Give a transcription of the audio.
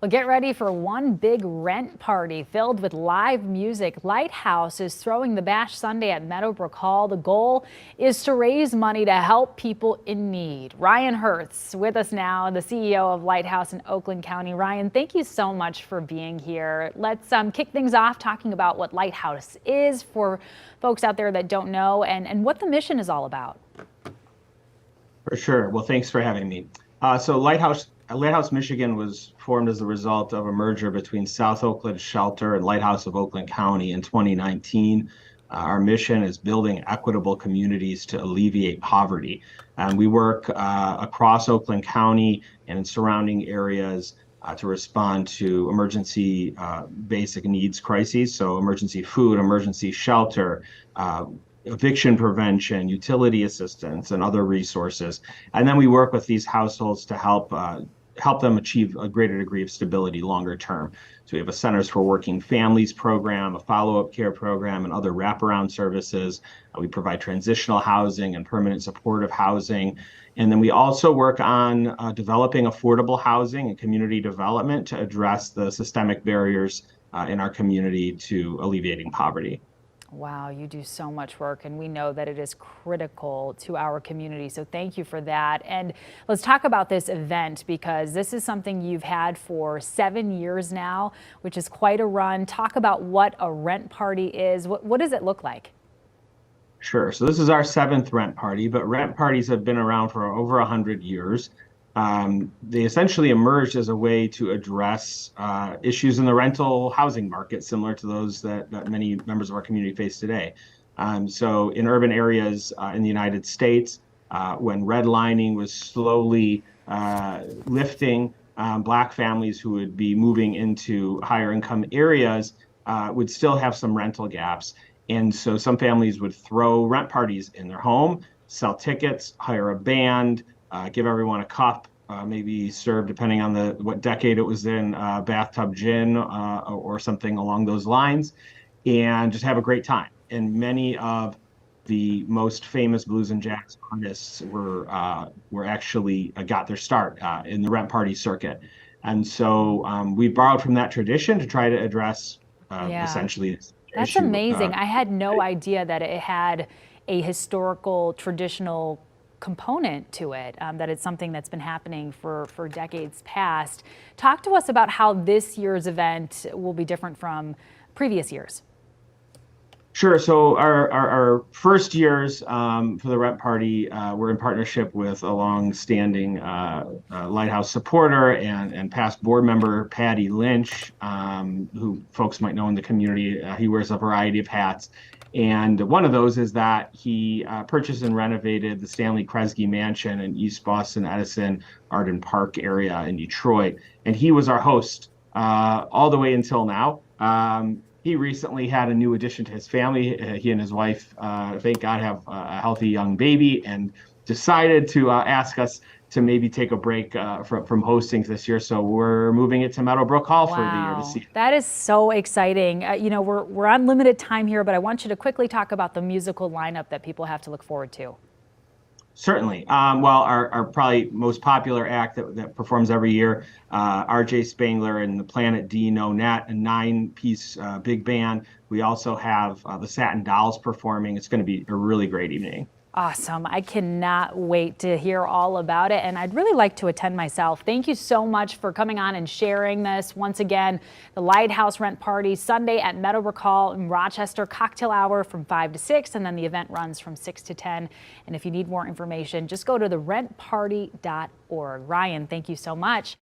Well, get ready for one big rent party filled with live music. Lighthouse is throwing the bash Sunday at Meadowbrook Hall. The goal is to raise money to help people in need. Ryan Hertz with us now, the CEO of Lighthouse in Oakland County. Ryan, thank you so much for being here. Let's kick things off talking about what Lighthouse is for folks out there that don't know and what the mission is all about. For sure. Well, thanks for having me. So Lighthouse Michigan was formed as a result of a merger between South Oakland Shelter and Lighthouse of Oakland County in 2019. Our mission is building equitable communities to alleviate poverty. We work across Oakland County and in surrounding areas to respond to emergency basic needs crises, so emergency food, emergency shelter, eviction prevention, utility assistance, and other resources. And then we work with these households to help them achieve a greater degree of stability longer term. So we have a Centers for Working Families program, a follow-up care program, and other wraparound services. We provide transitional housing and permanent supportive housing. And then we also work on developing affordable housing and community development to address the systemic barriers in our community to alleviating poverty. Wow, you do so much work, and we know that it is critical to our community. So thank you for that. And let's talk about this event, because this is something you've had for 7 years now, which is quite a run. Talk about what a rent party is. What does it look like? Sure. So this is our 7th rent party, but rent parties have been around for over 100 years. They essentially emerged as a way to address issues in the rental housing market, similar to those that many members of our community face today. So in urban areas in the United States, when redlining was slowly lifting, Black families who would be moving into higher income areas would still have some rental gaps. And so some families would throw rent parties in their home, sell tickets, hire a band, give everyone a cup, maybe serve, depending on what decade it was in, bathtub gin or something along those lines, and just have a great time. And many of the most famous blues and jazz artists were actually got their start in the rent party circuit. And so we borrowed from that tradition to try to address essentially this That's issue. amazing. I had no idea that it had a historical, traditional component to it, that it's something that's been happening for decades past. Talk to us about how this year's event will be different from previous years. Sure. So our first years for the rent party, we're in partnership with a long-standing Lighthouse supporter and past board member, Patty Lynch, who folks might know in the community. He wears a variety of hats. And one of those is that he purchased and renovated the Stanley Kresge Mansion in East Boston, Edison, Arden Park area in Detroit. And he was our host all the way until now. He recently had a new addition to his family. He and his wife, thank God, have a healthy young baby, and decided to ask us to maybe take a break from hosting this year. So we're moving it to Meadowbrook Hall for the year to see. That is so exciting. You know, we're on limited time here, but I want you to quickly talk about the musical lineup that people have to look forward to. Certainly. Well, our probably most popular act that performs every year, RJ Spangler and the Planet D No Net, a 9-piece big band. We also have the Satin Dolls performing. It's going to be a really great evening. Awesome. I cannot wait to hear all about it, and I'd really like to attend myself. Thank you so much for coming on and sharing this. Once again, the Lighthouse Rent Party Sunday at Meadowbrook Hall in Rochester, cocktail hour from 5 to 6, and then the event runs from 6 to 10. And if you need more information, just go to therentparty.org. Ryan, thank you so much.